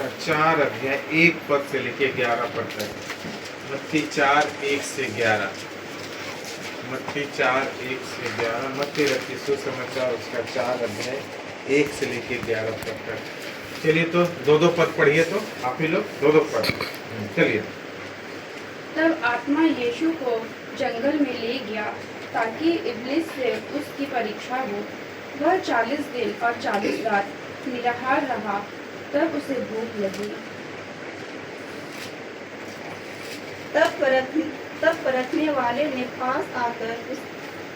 उसका 4 अध्याय 1 पद से लेके 11 पद तक। मत्ती 4 1 से 11। मत्ती 4 1 से 11। मत्ती रखी सुसमाचार उसका 4 अध्याय 1 से लेके 11 पद तक। चलिए तो दो पद पढ़िए, तो आप ही लोग दो पद चलिए। तब आत्मा यीशु को जंगल में ले गया ताकि इब्लिस से उसकी परीक्षा हो। वह 40 दिन और 40 रात निराहार रहा। तब उसे भूख लगी। तब परखने वाले ने पास आकर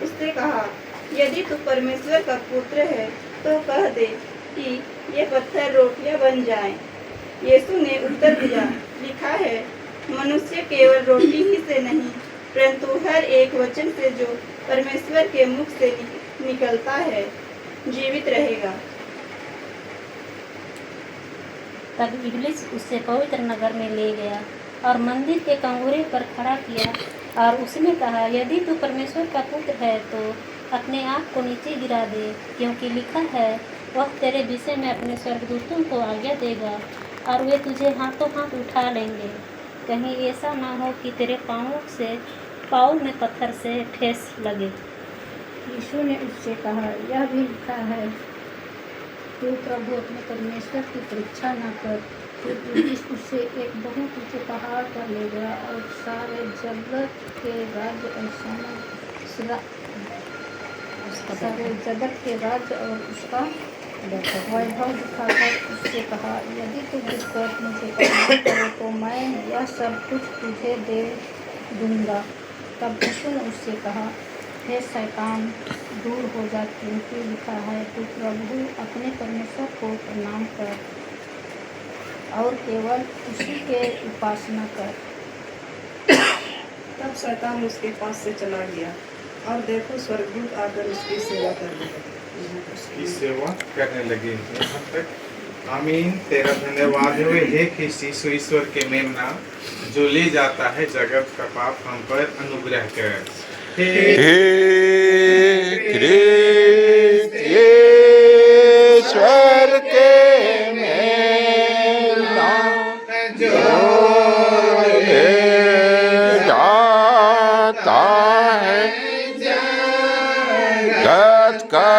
उससे कहा, यदि तू परमेश्वर का पुत्र है तो कह दे कि ये पत्थर रोटियां बन जाएं। यीशु ने उत्तर दिया, लिखा है, मनुष्य केवल रोटी ही से नहीं परंतु हर एक वचन से जो परमेश्वर के मुख से निकलता है जीवित रहेगा। तब इब्लिस उसे पवित्र नगर में ले गया और मंदिर के कंगूरे पर खड़ा किया और उसने कहा, यदि तू परमेश्वर का पुत्र है तो अपने आप को नीचे गिरा दे, क्योंकि लिखा है, वह तेरे विषय में अपने स्वर्गदूतों को आज्ञा देगा और वे तुझे हाथों हाथ उठा लेंगे, कहीं ऐसा ना हो कि तेरे पाँव में पत्थर से ठेस लगे। यीशु ने उससे कहा, यह भी लिखा है, तू प्रभु अपने परमेश्वर की परीक्षा न कर। फिर इब्लिस उसे एक बहुत ऊंचे पहाड़ पर ले गया और सारे जगत के राज्य और उसका वैभव दिखाकर उससे कहा, यदि तू गिरकर मुझे प्रणाम करे तो मैं यह सब कुछ तुझे दे दूंगा। तब यीशु ने उससे कहा, हे शैतान, दूर हो जा, क्योंकि लिखा है, तू प्रभु अपने परमेश्वर को प्रणाम कर और केवल उसी के उपासना कर। तब शैतान उसके पास से चला गया और देखो स्वर्गदूत आकर उसकी सेवा करने लगे। यहाँ तक आमीन। तेरा धन्यवाद हो हे ख्रिस्त ईश्वर के मेमना, जो ले जाता है जगत का पाप, हम पर अनुग्रह कर। हे ख्रिस्त ईश्वर के मेमना, जो ले जाता है जगत का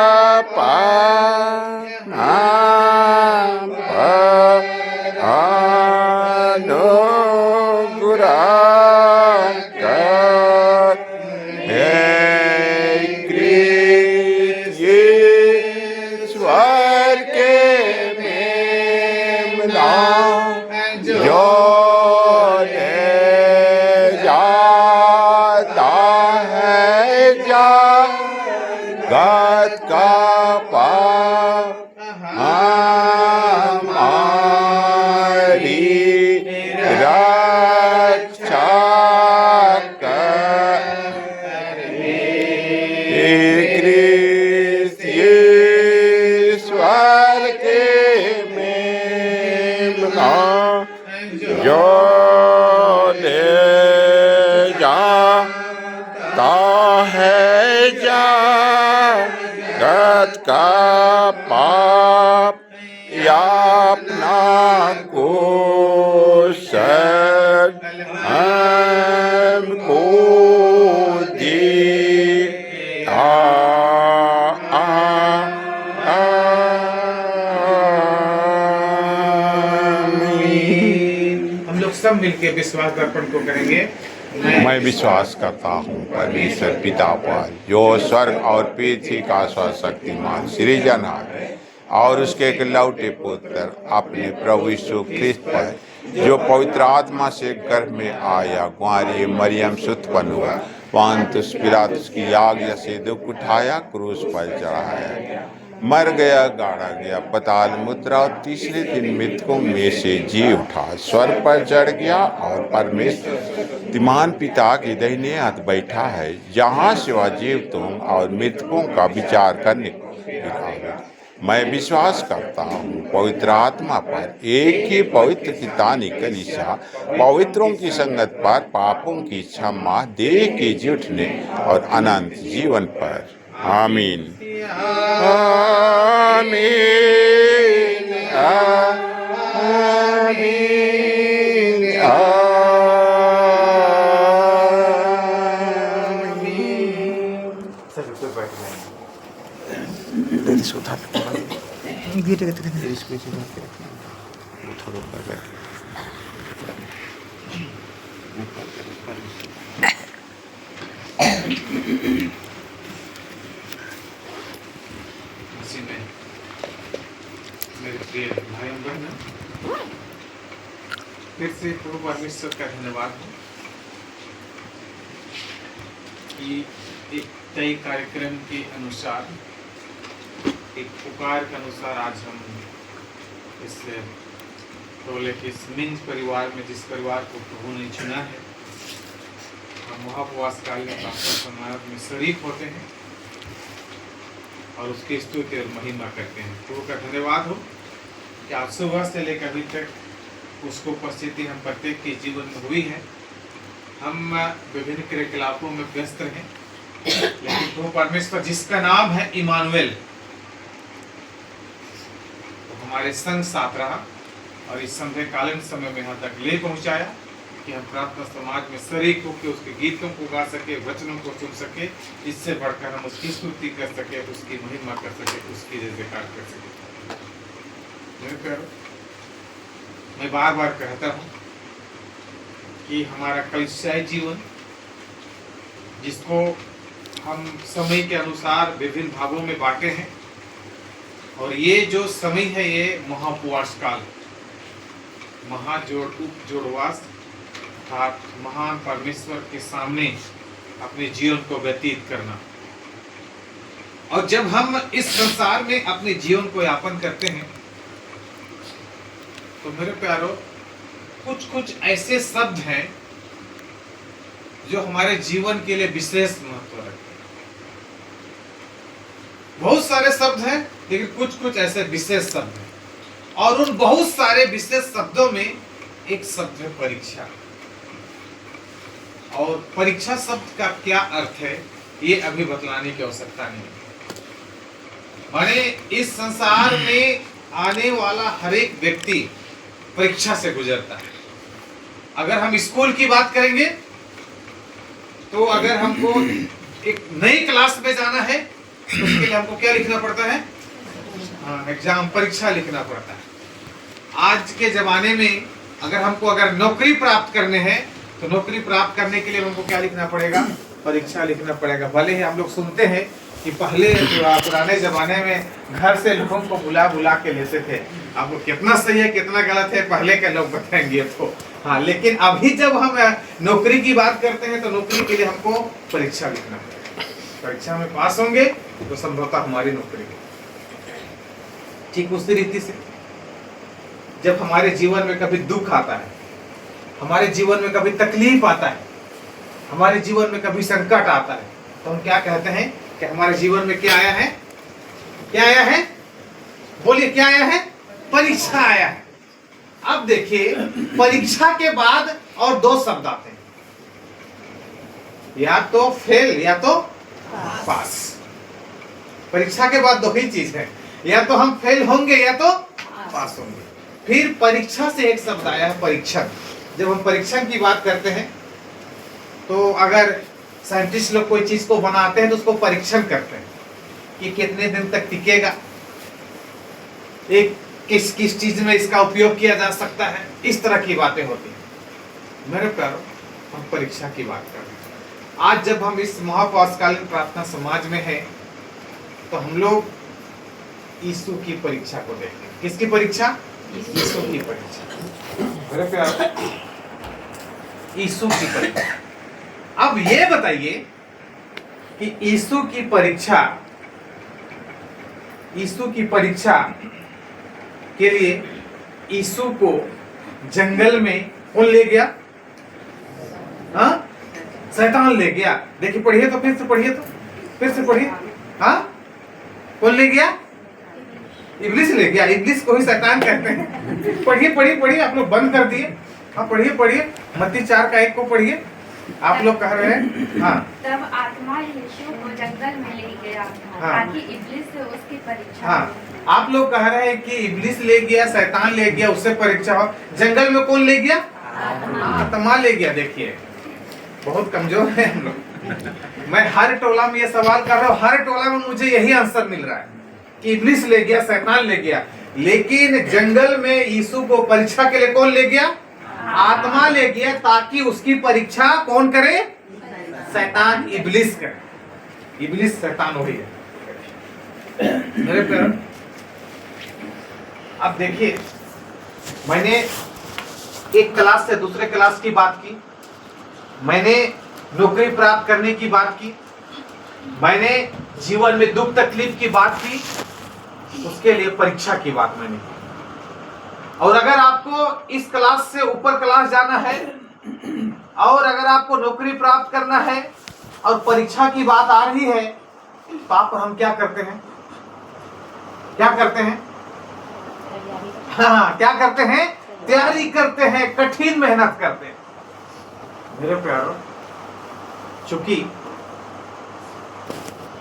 पाप, हम पर अनुग्रह कर। हे ख्रिस्त ईश्वर के मेमना, जो ले जाता है जगत का पाप, हमारी रक्षा कर। हे ख्रिस्त ईश्वर के मेमना, जो ले जाता है जगत का पाप, या अपना कुशल हमको दिया। आमीन। हम लोग सब मिलके विश्वास दर्पण को करेंगे। मैं विश्वास करता हूँ परमेश्वर पिता पर, जो स्वर्ग और पृथ्वी का सर्वशक्तिमान सृजनहार है, और उसके इकलौते पुत्र अपने प्रभु यीशु ख्रिस्त पर, जो पवित्र आत्मा से गर्भ में आया, कुंवारी मरियम से उत्पन्न हुआ, पांतुस पिलातुस की आज्ञा से दुख उठाया, क्रूस पर चढ़ाया, मर गया, गाड़ा गया, पाताल में उतरा और तीसरे दिन मृतकों में से जी उठा, स्वर्ग पर चढ़ गया और परमेश्वर पिता के दाहिने हाथ बैठा है, जहाँ से वह जीवितों और मृतकों का विचार करने को गिरा। मैं विश्वास करता हूँ पवित्र आत्मा पर, एक ही पवित्र पितानी कलीसिया, पवित्रों की संगत पर, पापों की क्षमा, देह के जी उठने और अनंत जीवन पर। आमीन। आमीन। आमीन। सभी कोई बैठ जाएंगे। थोड़ा ऊपर बैठ। इसी में मेरे प्रिय भाई बहन, फिर से प्रभु परमेश्वर का धन्यवाद हो कि एक तय कार्यक्रम के अनुसार, एक पुकार के अनुसार आज हम इस टोले के इस मिंज परिवार में, जिस परिवार को प्रभु ने चुना है, हम महापवास कालीन प्रार्थना समारोह में शरीक होते हैं और उसकी स्तुति और महिमा करते हैं। प्रभु का धन्यवाद हो कि आज सुबह से लेकर अभी तक उसको उपस्थिति हम प्रत्येक के जीवन में हुई है। हम विभिन्न क्रियाकलापों में व्यस्त रहे, लेकिन प्रभु परमेश्वर जिसका नाम है इमानुएल, तो हमारे संग साथ रहा और इस संध्याकालीन समय में यहाँ तक ले पहुँचाया कि हम प्रार्थना समाज में शरीक होकर उसके गीतों को गा सके, वचनों को सुन सके। इससे बढ़कर हम उसकी स्तुति कर सके, उसकी महिमा कर सके, उसकी जय जयकार कर सके। मेरे प्यारो, मैं बार बार कहता हूँ कि हमारा कलिसियाई जीवन, जिसको हम समय के अनुसार विभिन्न भागों में बांटे हैं, और ये जो समय है ये महाउपवास काल, उपजोड़वास, अर्थात महान परमेश्वर के सामने अपने जीवन को व्यतीत करना। और जब हम इस संसार में अपने जीवन को यापन करते हैं तो मेरे प्यारो, कुछ कुछ ऐसे शब्द हैं जो हमारे जीवन के लिए विशेष महत्व रखते हैं। बहुत सारे शब्द हैं, लेकिन कुछ कुछ ऐसे विशेष शब्द हैं, और उन बहुत सारे विशेष शब्दों में एक शब्द है परीक्षा। और परीक्षा शब्द का क्या अर्थ है ये अभी बतलाने की आवश्यकता नहीं है। माने इस संसार में आने वाला हर एक व्यक्ति परीक्षा से गुजरता है। अगर हम स्कूल की बात करेंगे तो अगर हमको एक नई क्लास में जाना है तो उसके लिए हमको क्या लिखना पड़ता है? एग्जाम, परीक्षा लिखना पड़ता है। आज के जमाने में अगर नौकरी प्राप्त करने हैं तो नौकरी प्राप्त करने के लिए हमको क्या लिखना पड़ेगा? परीक्षा लिखना पड़ेगा। भले ही हम लोग सुनते हैं कि पहले पुराने जमाने में घर से लोगों को बुला के लेते थे। आपको कितना सही है कितना गलत है पहले के लोग बताएंगे तो हाँ, लेकिन अभी जब हम नौकरी की बात करते हैं तो नौकरी के लिए हमको परीक्षा लिखना पड़ेगा। परीक्षा में पास होंगे तो संभवतः हमारी नौकरी। ठीक उसी रीति से जब हमारे जीवन में कभी दुख आता है, हमारे जीवन में कभी तकलीफ आता है, हमारे जीवन में कभी संकट आता है, तो हम क्या कहते हैं कि हमारे जीवन में क्या आया है? क्या आया है? बोलिए, क्या आया है? परीक्षा आया है। अब देखिए, परीक्षा के बाद और दो शब्द आते हैं, या तो फेल या तो पास। परीक्षा के बाद दो ही चीज है, या तो हम फेल होंगे या तो पास होंगे। फिर परीक्षा से एक शब्द आया है, परीक्षण। जब हम परीक्षण की बात करते हैं तो अगर साइंटिस्ट लोग कोई चीज को बनाते हैं तो उसको परीक्षण करते हैं कि कितने दिन तक टिकेगा, एक किस किस चीज में इसका उपयोग किया जा सकता है, इस तरह की बातें होती हैं। मेरे प्यारो, हम परीक्षा की बात कर रहे हैं। आज जब हम इस महाउपवासकालीन प्रार्थना समाज में हैं तो हम लोग यीशु की परीक्षा को देखते हैं। किसकी परीक्षा? यीशु की परीक्षा। मेरे प्यारो, यीशु की परीक्षा। अब ये बताइए कि यीशु की परीक्षा के लिए यीशु को जंगल में कौन ले गया? हाँ, शैतान ले गया। देखिए, पढ़िए तो, फिर से पढ़िए। हाँ, कौन ले गया? इब्लिस ले गया। इब्लिस को ही शैतान कहते हैं। पढ़िए, आप लोग बंद कर दिए। हाँ, पढ़िए मत्ती 4:1 को पढ़िए। आप लोग कह रहे हैं। हाँ, तब आत्मा यीशु को जंगल में ले गया ताकि इब्लिस से उसकी परीक्षा। हाँ, आप लोग कह रहे हैं कि इब्लिस ले गया, शैतान ले गया, उससे परीक्षा हो। जंगल में कौन ले गया? आत्मा ले गया। देखिए बहुत कमजोर है हम लोग। मैं हर टोला में ये सवाल कर रहा हूँ, हर टोला में मुझे यही आंसर मिल रहा है कि इब्लिस ले गया, शैतान ले गया। लेकिन जंगल में यीशु को परीक्षा के लिए कौन ले गया? आत्मा ले गया, ताकि उसकी परीक्षा कौन करे? शैतान, इब्लिस करे। इब्लिस शैतान वही है मेरे प्यारे। अब देखिए, मैंने एक क्लास से दूसरे क्लास की बात की, मैंने नौकरी प्राप्त करने की बात की, मैंने जीवन में दुख तकलीफ की बात की, उसके लिए परीक्षा की बात मैंने की। और अगर आपको इस क्लास से ऊपर क्लास जाना है और अगर आपको नौकरी प्राप्त करना है और परीक्षा की बात आ रही है, तो आप हम क्या करते हैं? क्या करते हैं? हाँ, क्या करते हैं? तैयारी करते हैं, कठिन मेहनत करते हैं। मेरे प्यारों, चूंकि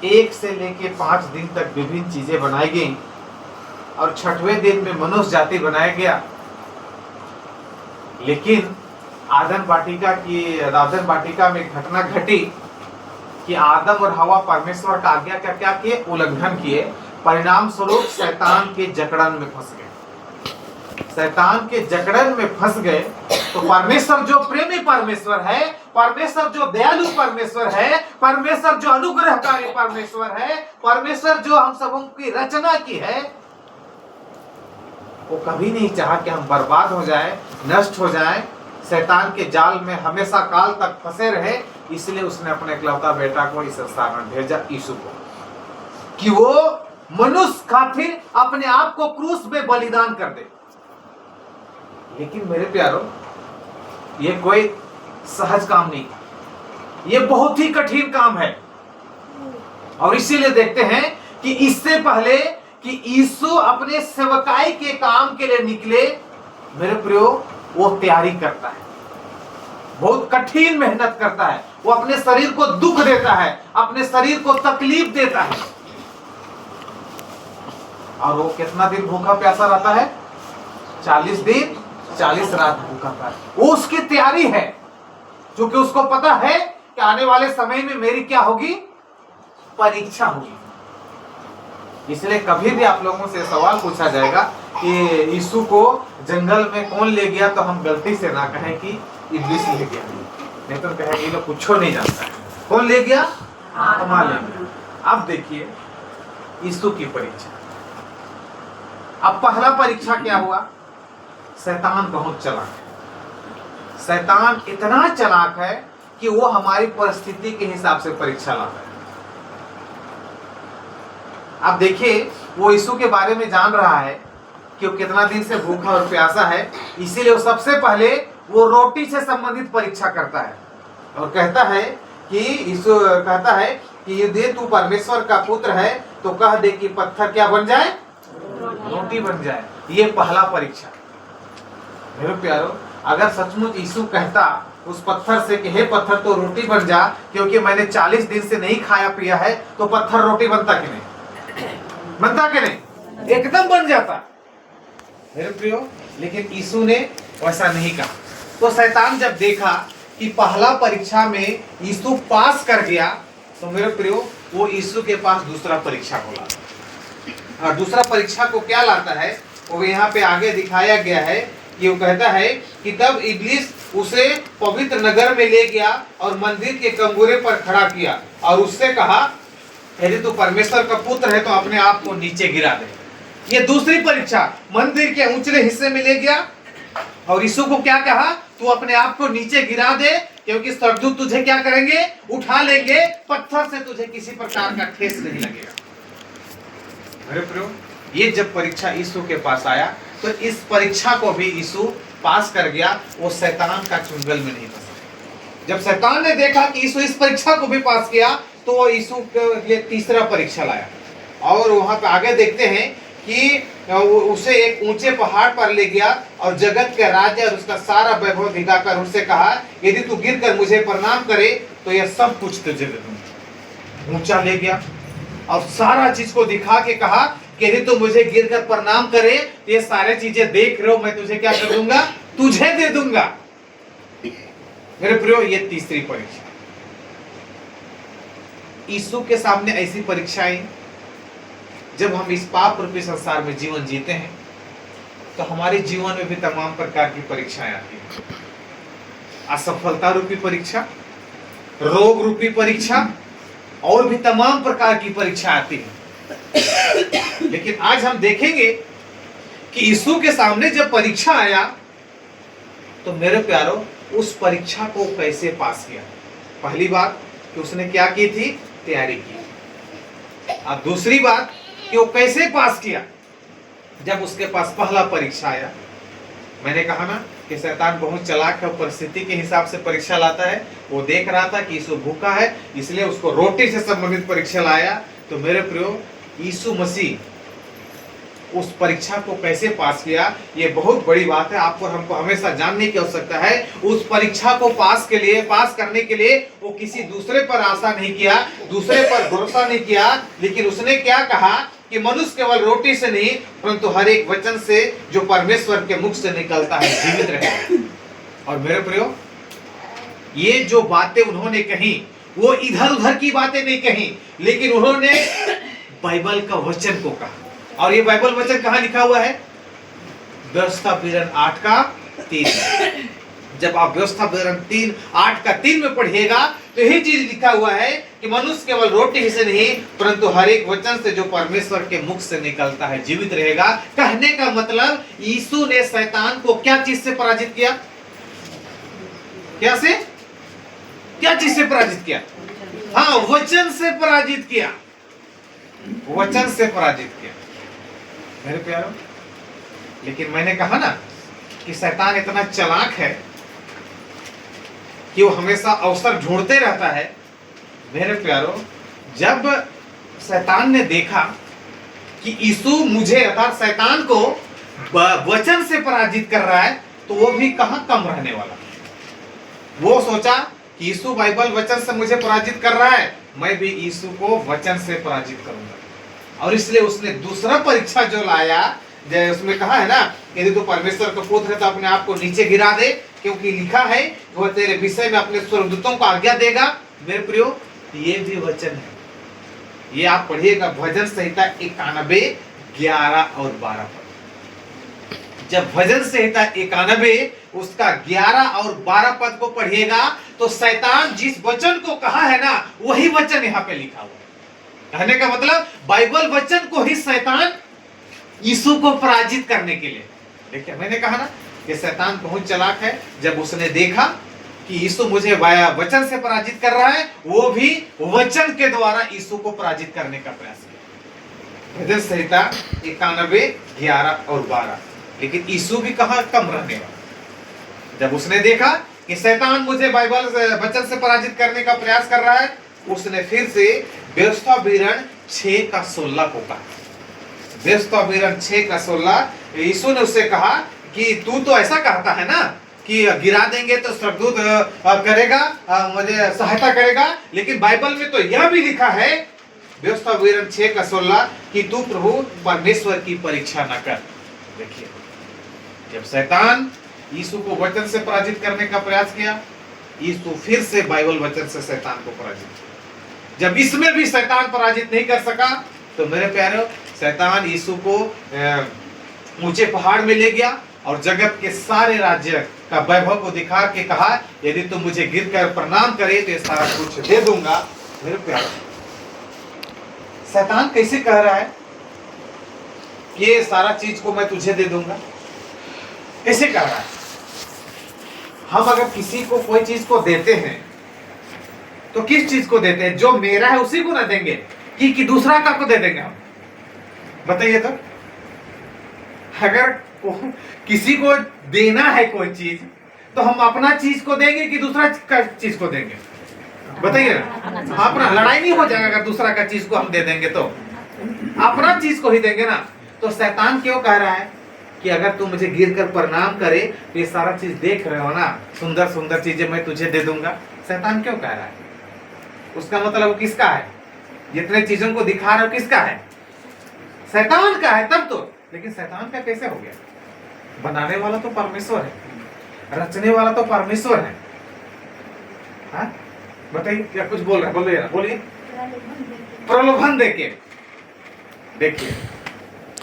1 से लेके 5 दिन तक विभिन्न चीजें बनाई गई और 6वें दिन में मनुष्य जाति बनाया गया, लेकिन आदम वाटिका में घटना घटी कि आदम और हवा परमेश्वर का आज्ञा का क्या किए? उल्लंघन किए। परिणाम स्वरूप शैतान के जकड़न में फंस गए। शैतान के जकड़न में फंस गए तो परमेश्वर जो प्रेमी परमेश्वर है, परमेश्वर जो दयालु परमेश्वर है, परमेश्वर जो अनुग्रहकारी परमेश्वर है, परमेश्वर जो हम सबों की रचना की है, वो कभी नहीं चाहा कि हम बर्बाद हो जाए, नष्ट हो जाए, शैतान के जाल में हमेशा काल तक फंसे रहे। इसलिए उसने अपने इकलौता बेटा को इस संसार में भेजा, यीशु को, कि वो मनुष्य खातिर अपने आप को क्रूस में बलिदान कर दे। लेकिन मेरे प्यारों, ये कोई सहज काम नहीं, ये बहुत ही कठिन काम है। और इसीलिए देखते हैं कि इससे पहले कि यीशु अपने सेवकाई के काम के लिए निकले, मेरे प्रियो, वो तैयारी करता है, बहुत कठिन मेहनत करता है। वो अपने शरीर को दुख देता है, अपने शरीर को तकलीफ देता है। और वो कितना दिन भूखा प्यासा रहता है? 40 दिन 40 रात भूखा प्यासा। वो उसकी तैयारी है, क्योंकि उसको पता है कि आने वाले समय में मेरी क्या होगी? परीक्षा होगी। इसलिए कभी भी आप लोगों से सवाल पूछा जाएगा कि यीशु को जंगल में कौन ले गया, तो हम गलती से ना कहें कि इब्लिस ले गया, नहीं तो कहेंगे ये लोग कुछ नहीं जानता है। कौन ले गया? आत्मा ले गया। अब देखिए यीशु की परीक्षा। अब पहला परीक्षा क्या हुआ? शैतान बहुत चालाक है। शैतान इतना चालाक है कि वो हमारी परिस्थिति के हिसाब से परीक्षा लाता है। अब देखिए, वो यीशु के बारे में जान रहा है कि वो कितना दिन से भूखा और प्यासा है, इसीलिए वो सबसे पहले वो रोटी से संबंधित परीक्षा करता है और कहता है कि यीशु कहता है कि यदि तू परमेश्वर का पुत्र है तो कह दे कि पत्थर क्या बन जाए? रोटी बन जाए। ये पहला परीक्षा। मेरे प्यारो, अगर सचमुच यीशु कहता उस पत्थर से कि हे पत्थर तो रोटी बन जा, क्योंकि मैंने 40 दिन से नहीं खाया पिया है, तो पत्थर रोटी बनता कि नहीं? बनता कि नहीं? एकदम बन जाता मेरे प्रियो। लेकिन यीशु ने वैसा नहीं कहा। तो शैतान जब देखा कि पहला परीक्षा में यीशु पास कर गया, तो मेरे प्रियो वो यीशु के पास दूसरा परीक्षा को लाता। और दूसरा परीक्षा को क्या लाता है वो यहाँ पे आगे दिखाया गया है कि वो कहता है कि तब इब्लिस उसे पवित्र नगर में ले गया और मंदिर के कंगूरे पर खड़ा किया और उससे कहा, यदि तू परमेश्वर का पुत्र है तो अपने आप को नीचे गिरा दे। ये दूसरी परीक्षा मंदिर के ऊंचे हिस्से में ले गया और यीशु को क्या कहा? तू अपने आप को नीचे गिरा दे, क्योंकि स्वर्गदूत तुझे क्या करेंगे? उठा लेंगे, पत्थर से तुझे किसी प्रकार का ठेस नहीं लगेगा। मेरे प्रियो, ये जब परीक्षा यीशु के पास आया तो इस परीक्षा को भी यीशु पास कर गया। वो शैतान का चुंगल में नहीं फंसा। जब शैतान ने देखा कि यीशु इस परीक्षा को भी पास किया तो वो यीशु के लिए तीसरा परीक्षा लाया। और वहां पे आगे देखते हैं कि उसे एक ऊंचे पहाड़ पर ले गया और जगत के राज्य और उसका सारा वैभव दिखाकर उससे कहा, यदि तू गिरकर मुझे प्रणाम करे तो यह सब कुछ तुझे दे दूंगा। ऊंचा ले गया और सारा चीज को दिखा के कहा कि यदि तू मुझे गिरकर प्रणाम करे तो ये सारे चीजें देख रहे हो, मैं तुझे क्या कर दूंगा? तुझे दे दूंगा। मेरे प्रियो, ये तीसरी परीक्षा। यीशु के सामने ऐसी परीक्षाएं, जब हम इस पाप रूपी संसार में जीवन जीते हैं, तो हमारे जीवन में भी तमाम प्रकार की परीक्षाएं आती हैं। असफलता रूपी परीक्षा, रोग रूपी परीक्षा, और भी तमाम प्रकार की परीक्षा आती है। लेकिन आज हम देखेंगे कि यीशु के सामने जब परीक्षा आया, तो मेरे प्यारो, उस परीक्षा को कैसे पास किया। पहली बात कि उसने क्या की थी, तैयारी की। अब दूसरी बात कि वो कैसे पास किया। जब उसके पास पहला परीक्षा आया, मैंने कहा ना कि शैतान बहुत चालाक है, परिस्थिति के हिसाब से परीक्षा लाता है। वो देख रहा था कि यीशु भूखा है, इसलिए उसको रोटी से संबंधित परीक्षा लाया। तो मेरे प्रियो, यीशु मसीह उस परीक्षा को कैसे पास किया, ये बहुत बड़ी बात है। आपको हमको हमेशा जानने की आवश्यकता है। उस परीक्षा को पास करने के लिए वो किसी दूसरे पर आशा नहीं किया, दूसरे पर भरोसा नहीं किया, लेकिन उसने क्या कहा कि मनुष्य केवल रोटी से नहीं, परंतु हर एक वचन से जो परमेश्वर के मुख से निकलता है जीवित रहे। और मेरे प्रियो, ये जो बातें उन्होंने कही, वो इधर उधर की बातें नहीं कही, लेकिन उन्होंने बाइबल का वचन को कहा। और ये बाइबल वचन कहाँ लिखा हुआ है? व्यवस्था विवरण 8:3। जब आप व्यवस्था विवरण 8:3 में पढ़िएगा, तो यही चीज लिखा हुआ है कि मनुष्य केवल रोटी से नहीं, परंतु हर एक वचन से जो परमेश्वर के मुख से निकलता है जीवित रहेगा। कहने का मतलब, यीशु ने शैतान को क्या चीज से पराजित किया? क्या चीज से पराजित किया? हाँ, वचन से पराजित किया। वचन से पराजित किया मेरे प्यारों। लेकिन मैंने कहा ना कि शैतान इतना चालाक है कि वो हमेशा अवसर ढूंढते रहता है। मेरे प्यारों, जब शैतान ने देखा कि यीशु मुझे अर्थात शैतान को वचन से पराजित कर रहा है, तो वो भी कहां कम रहने वाला। वो सोचा कि यीशु बाइबल वचन से मुझे पराजित कर रहा है, मैं भी यीशु को वचन से पराजित करूंगा। और इसलिए उसने दूसरा परीक्षा जो लाया, जैसे उसमें कहा है ना, यदि तू परमेश्वर का पुत्र है तो अपने आप को नीचे गिरा दे, क्योंकि लिखा है वह तेरे विषय में अपने स्वर्गदूतों को आज्ञा देगा। मेरे प्रियो, ये भी वचन है। ये आप पढ़िएगा, भजन संहिता 91, 11 और 12 पद। जब भजन संहिता 91 उसका 11 और 12 पद को पढ़िएगा, तो शैतान जिस वचन को कहा है ना, वही वचन यहाँ पे लिखा हुआ है। कहने का मतलब, बाइबल वचन को ही शैतान यीशु को पराजित करने के लिए। देखिए, मैंने कहा ना कि शैतान बहुत चालाक है। जब उसने देखा कि यीशु मुझे वचन से पराजित कर रहा है, वो भी वचन के द्वारा यीशु को पराजित करने का प्रयास किया। भजन संहिता 91, 11 और 12। लेकिन यीशु भी कहां कम रहने वाला। जब उसने देखा कि शैतान मुझे बाइबल वचन से पराजित करने का प्रयास कर रहा है, उसने फिर से व्यवस्था विवरण 6:16 को कहा। व्यवस्था विवरण 6:16, यीशु ने उससे कहा कि तू तो ऐसा कहता है ना कि गिरा देंगे तो स्वर्गदूत करेगा, मुझे सहायता करेगा, लेकिन बाइबल में तो यह भी लिखा है, व्यवस्था विवरण 6:16, कि तू प्रभु परमेश्वर की परीक्षा न कर। देखिए, जब शैतान यीशु को वचन से पराजित करने का प्रयास किया, यीशु फिर से बाइबल वचन से शैतान को पराजित किया। जब इसमें भी शैतान पराजित नहीं कर सका, तो मेरे प्यारे, शैतान यीशु को ऊंचे पहाड़ में ले गया और जगत के सारे राज्य का वैभव को दिखा के कहा, यदि तुम मुझे गिरकर प्रणाम करे तो ये सारा कुछ दे दूंगा। मेरे प्यारे, शैतान कैसे कह रहा है कि ये सारा चीज को मैं तुझे दे दूंगा? कैसे कह रहा है? हम अगर किसी को कोई चीज को देते हैं, तो किस चीज को देते हैं? जो मेरा है उसी को ना देंगे कि दूसरा का को दे देंगे हम? बताइए तो। अगर किसी को देना है कोई चीज, तो हम अपना चीज को देंगे कि दूसरा का चीज को देंगे? बताइए ना। अपना लड़ाई नहीं हो जाएगा अगर दूसरा का चीज को हम दे देंगे, तो अपना चीज को ही देंगे ना। तो शैतान क्यों कह रहा है कि अगर तू मुझे गिरकर प्रणाम करे तो ये सारा चीज देख रहे हो ना, सुंदर सुंदर चीजें मैं तुझे दे दूंगा? शैतान क्यों कह रहा है? उसका मतलब वो किसका है? जितने चीजों को दिखा रहे हो किसका है? शैतान का है तब तो। लेकिन शैतान का कैसे हो गया? बनाने वाला तो परमेश्वर है, रचने वाला तो परमेश्वर है। हाँ? बताइए क्या कुछ बोल रहे हैं, बोलिए ना, बोलिए। प्रलोभन देके। देखिए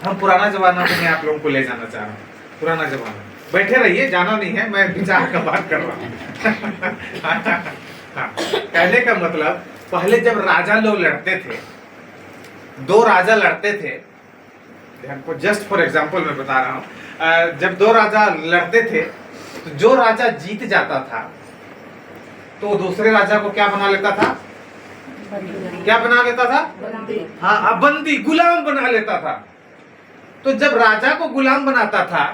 हम पुराना जमाना में मैं आप लोगों को ले जाना चाह रहा हूँ। पुराना जमाना, बैठे रहिए, जाना नहीं है, मैं विचार का बात कर रहा हूँ। हाँ, कहने का मतलब पहले जब राजा लोग लड़ते थे, दो राजा लड़ते थे, जस्ट फॉर एग्जाम्पल मैं बता रहा हूँ, जब दो राजा लड़ते थे तो जो राजा जीत जाता था तो दूसरे राजा को क्या बना लेता था? क्या बना लेता था? हाँ, बंदी, गुलाम बना लेता था। तो जब राजा को गुलाम बनाता था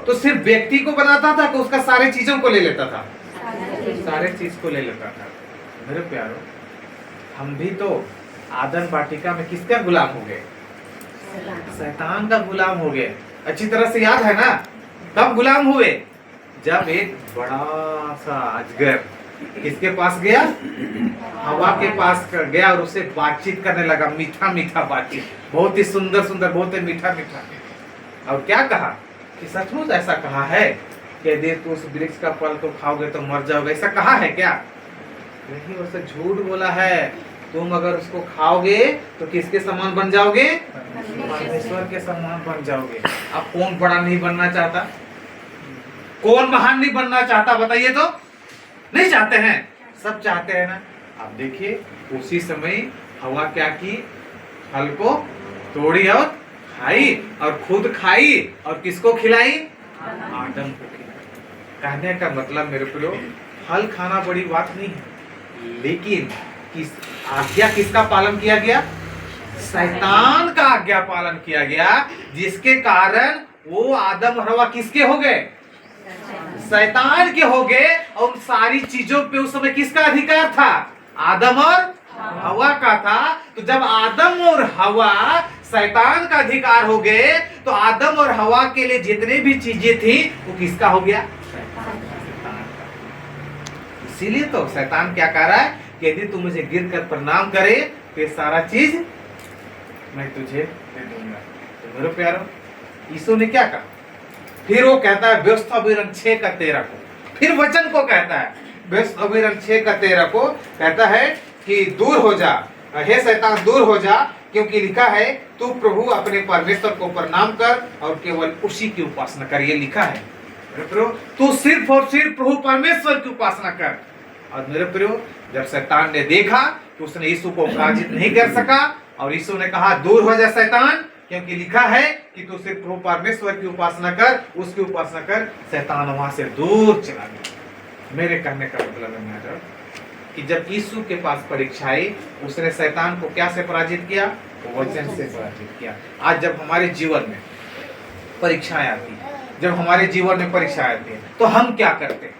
तो सिर्फ व्यक्ति को बनाता था कि उसका सारे चीजों को ले लेता था? सारे चीज को ले लेता था। मेरे प्यारो, हम भी तो आदम वाटिका में किसका गुलाम हो गए? शैतान का गुलाम हो गए। अच्छी तरह से याद है ना? कब गुलाम हुए? जब एक बड़ा सा अजगर किसके पास गया? हवा के पास गया और उससे बातचीत करने लगा, मीठा मीठा बातचीत, बहुत ही सुंदर सुंदर, बहुत ही मीठा मीठा। और क्या कहा कि सचमुच ऐसा कहा है कि यदि तू उस वृक्ष का फल तो खाओगे तो मर जाओगे, ऐसा कहा है क्या? नहीं, उससे झूठ बोला है। तुम अगर उसको खाओगे तो किसके समान बन जाओगे? परमेश्वर के समान बन जाओगे। अब कौन बड़ा नहीं बनना चाहता? कौन महान नहीं बनना चाहता? बताइए तो। नहीं चाहते हैं, सब चाहते हैं ना। अब देखिए उसी समय हवा क्या की? फल को तोड़ी और खाई, और खुद खाई, और किसको खिलाई? आदम को खिलाई। कहने का मतलब मेरे प्रियो, फल खाना बड़ी बात नहीं है, लेकिन किस आज्ञा किसका पालन किया गया? शैतान का आज्ञा पालन किया गया, जिसके कारण वो आदम और हवा किसके हो गए? शैतान के हो गए। और उन सारी चीजों पे उस समय किसका अधिकार था? आदम और हवा का था। तो जब आदम और हवा शैतान का अधिकार हो गए तो आदम और हवा के लिए जितने भी चीजें थी वो किसका हो गया? इसीलिए तो शैतान क्या कह रहा है कि यदि तू मुझे गिर कर प्रणाम करे तो ये सारा चीज मैं तुझे दे दूंगा। तो मेरे प्यारो, यीशु ने क्या कहा? फिर वो कहता है व्यस्त अभिरन 6 का 13 को, फिर वचन को कहता है, व्यस्त अभिरन 6 का 13 को कहता है कि दूर हो जा, हे शैतान दूर हो जा, क्योंकि लिखा है तू प्रभु अपने परमेश्वर को प्रणाम कर और केवल उसी की उपासना कर। ये लिखा है मेरे प्रियो, तू सिर्फ और सिर्फ प्रभु परमेश्वर की उपासना कर। और मेरे प्रियो, जब शैतान ने देखा कि उसने यीशु को पराजित नहीं कर सका, और यीशु ने कहा दूर हो जा शैतान, क्योंकि लिखा है कि तू सिर्फ प्रभु परमेश्वर की उपासना कर, उसकी उपासना कर, शैतान वहां से दूर चला गया। मेरे कहने का मतलब है मैटर कि जब यीशु के पास परीक्षा आई, उसने शैतान को क्या से पराजित किया? वचन से पराजित किया। आज जब हमारे जीवन में परीक्षाएं आती है, जब हमारे जीवन में परीक्षाएं आती है, तो हम क्या करते हैं?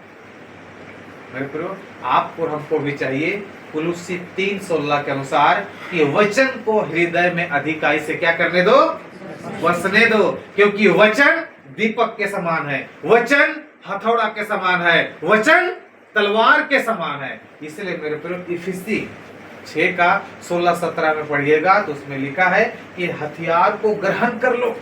मेरे प्रियो, आपको और हमको भी चाहिए कुलुस्सी 3:16 के अनुसार कि वचन को हृदय में अधिकाई से क्या करने दो? बसने दो, क्योंकि वचन दीपक के समान है, वचन हथौड़ा के समान है, वचन तलवार के समान है। इसलिए मेरे प्रियो, इफिसी 6 का 16-17 में पढ़िएगा तो उसमें लिखा है कि हथियार को ग्रहण कर लो।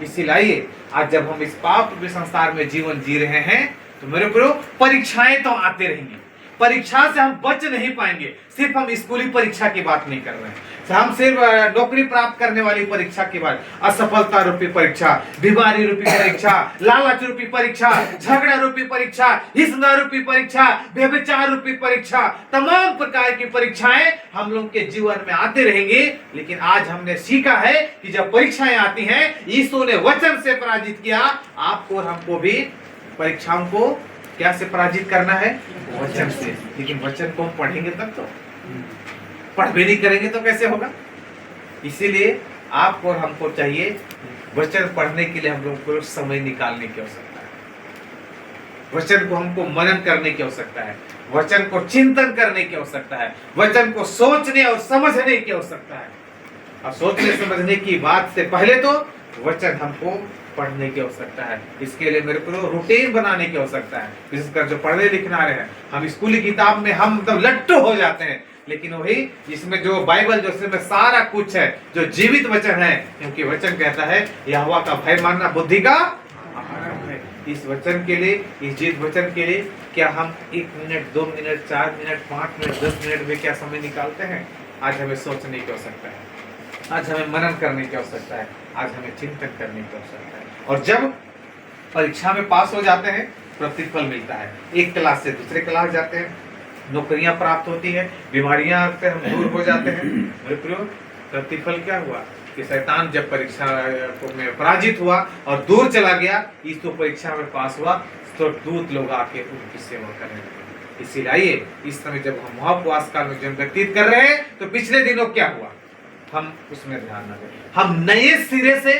इसीलिए आज जब हम इस पाप के संसार में जीवन जी रहे हैं तो मेरे प्रियो, परीक्षाएं तो आते रहेंगी, परीक्षा से हम बच नहीं पाएंगे। सिर्फ हम स्कूली परीक्षा की बात नहीं कर रहे हैं, हम सिर्फ नौकरी प्राप्त करने वाली परीक्षा की बात, असफलता रूपी परीक्षा, बीमारी रूपी परीक्षा, लालच रूपी परीक्षा, झगड़ा रूपी परीक्षा, हिंसा रूपी परीक्षा, व्यभिचार रूपी परीक्षा, तमाम प्रकार की परीक्षाएं हम लोग के जीवन में आते रहेंगे। लेकिन आज हमने सीखा है कि जब परीक्षाएं आती हैं, यीशु ने वचन से पराजित किया। आपको और हमको भी परीक्षाओं को क्या से पराजित करना है? वचन से। लेकिन वचन को हम पढ़ेंगे तब तो, पढ़ भी नहीं करेंगे तो कैसे होगा? इसीलिए आपको और हमको चाहिए वचन पढ़ने के लिए हम लोग को समय निकालने की आवश्यकता है, वचन को हमको मनन करने की आवश्यकता है, वचन को चिंतन करने की आवश्यकता है, वचन को सोचने और समझने की आवश्यकता है। अब सोचने समझने की बात से पहले तो वचन हमको पढ़ने की आवश्यकता है। इसके लिए मेरे को रूटीन बनाने की आवश्यकता है। विशेषकर जो पढ़ने लिखना रहे हैं, हम स्कूली किताब में हम मतलब लट्टू हो जाते हैं, लेकिन वही इसमें जो बाइबल जो इसमें सारा कुछ है, जो जीवित वचन है, क्योंकि वचन कहता है यहोवा का भय मानना बुद्धि का आरंभ है। इस वचन के लिए, इस जीत वचन के लिए क्या हम 1 minute, 2 minute, 4 minute, 5 minute, 10 minute में क्या समय निकालते हैं? आज हमें सोचने की आवश्यकता है, आज हमें मनन करने की आवश्यकता है, आज हमें चिंतन करने की आवश्यकता है। और जब परीक्षा में पास हो जाते हैं, प्रतिफल मिलता है। एक क्लास से दूसरे क्लास जाते हैं, नौकरियां प्राप्त होती है, बीमारियां से हम दूर हो जाते हैं। मेरे प्रियो, प्रतिफल क्या हुआ कि शैतान जब परीक्षा में पराजित हुआ और दूर चला गया, इस तो परीक्षा में पास हुआ तो दूत लोग आके उनकी सेवा करने लगे। इसीलिए आइए इस समय जब हम महाउपवास काल में जन्म व्यतीत कर रहे हैं, तो पिछले दिनों क्या हुआ हम उसमें ध्यान न दें। हम नए सिरे से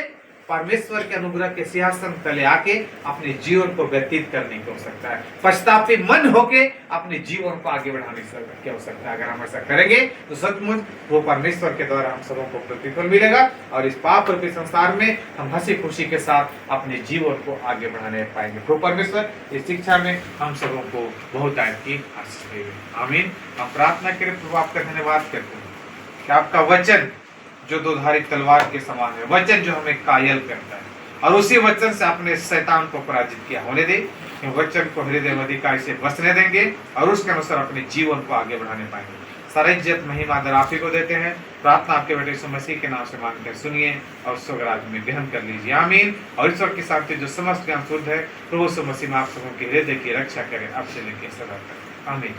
परमेश्वर के अनुग्रह के सिंहासन तले आके अपने जीवन को व्यतीत करने की आवश्यकता है। पश्चातापी मन होके अपने जीवन को आगे बढ़ाने की आवश्यकता है। अगर हम ऐसा करेंगे तो सचमुच वो परमेश्वर के द्वारा हम सबों को प्रतिफल मिलेगा और इस पाप रूपी संसार में हम हंसी खुशी के साथ अपने जीवन को आगे बढ़ाने पाएंगे। तो परमेश्वर इस शिक्षा में हम सबों को बहुत की आशीष देवे। आमीन। हम प्रार्थना करें, प्रभु आपका धन्यवाद करते हैं कि आपका वचन जो दोधारी तलवार के समान है, वचन जो हमें कायल करता है, और उसी वचन से अपने शैतान को पराजित किया होने दे। वचन को हृदय में अधिकारी से बसने देंगे और उसके अनुसार अपने जीवन को आगे बढ़ाने पाएंगे। सारी इज्जत महिमा आदर आप ही को देते हैं। प्रार्थना आपके बेटे यीशु मसीह के नाम से मांगकर सुनिए और स्वर्गराज में ग्रहण कर लीजिए। आमीन। और ईश्वर की शांति जो समस्त ज्ञान शुद्ध है, प्रभु यीशु मसीह में आप सबों के हृदय की रक्षा करें अब से लेकर सदा तक। आमीन।